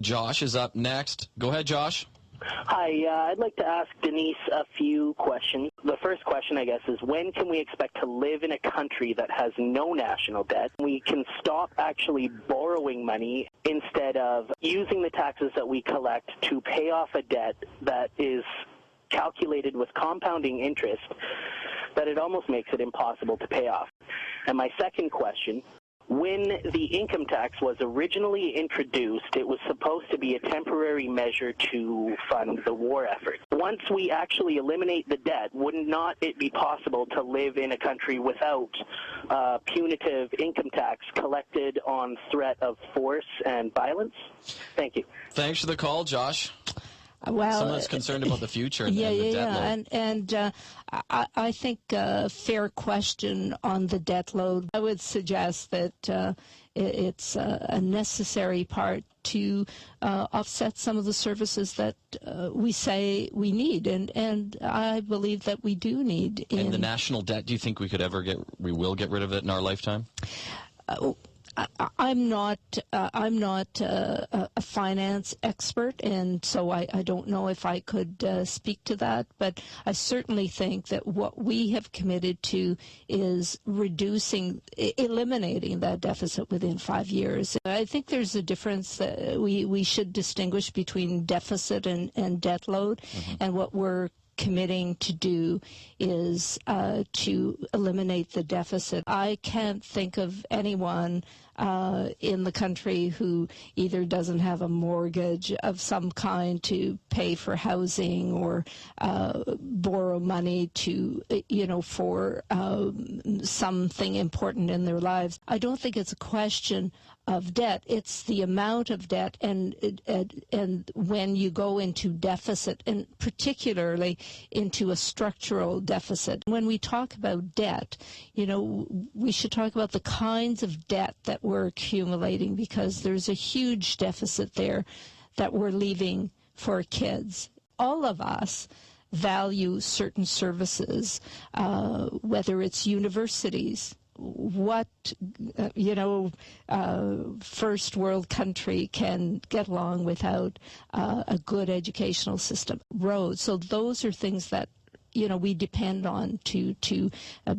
Josh is up next. Go ahead, Josh. Hi, I'd like to ask Denise a few questions. The first question, I guess, is when can we expect to live in a country that has no national debt? We can stop actually borrowing money instead of using the taxes that we collect to pay off a debt that is calculated with compounding interest that it almost makes it impossible to pay off. And my second question, when the income tax was originally introduced, it was supposed to be a temporary measure to fund the war effort. Once we actually eliminate the debt, would not it be possible to live in a country without punitive income tax collected on threat of force and violence? Thank you. Thanks for the call, Josh. Well, someone's concerned about the future and the debt load. And I think a fair question on the debt load. I would suggest that it's a necessary part to offset some of the services that we say we need, and I believe that we do need. And the national debt, do you think we will get rid of it in our lifetime? I'm not a finance expert, and so I don't know if I could speak to that, but I certainly think that what we have committed to is eliminating that deficit within 5 years. I think there's a difference. We should distinguish between deficit and debt load, and what we're committing to do is to eliminate the deficit. I can't think of anyone in the country who either doesn't have a mortgage of some kind to pay for housing or borrow money to, for something important in their lives. I don't think it's a question of debt. It's the amount of debt, and when you go into deficit, and particularly into a structural deficit. When we talk about debt, we should talk about the kinds of debt that we're accumulating, because there's a huge deficit there that we're leaving for kids. All of us value certain services, whether it's universities. What first world country can get along without a good educational system? Roads. So those are things that we depend on to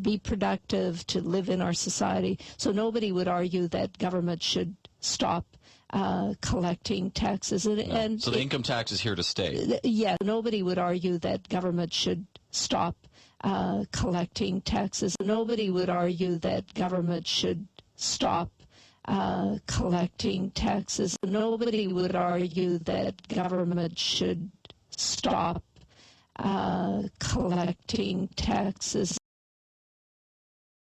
be productive, to live in our society. So nobody would argue that government should stop collecting taxes. So the income tax is here to stay. Yeah, nobody would argue that government should stop collecting taxes. Nobody would argue that government should stop collecting taxes. Nobody would argue that government should stop collecting taxes.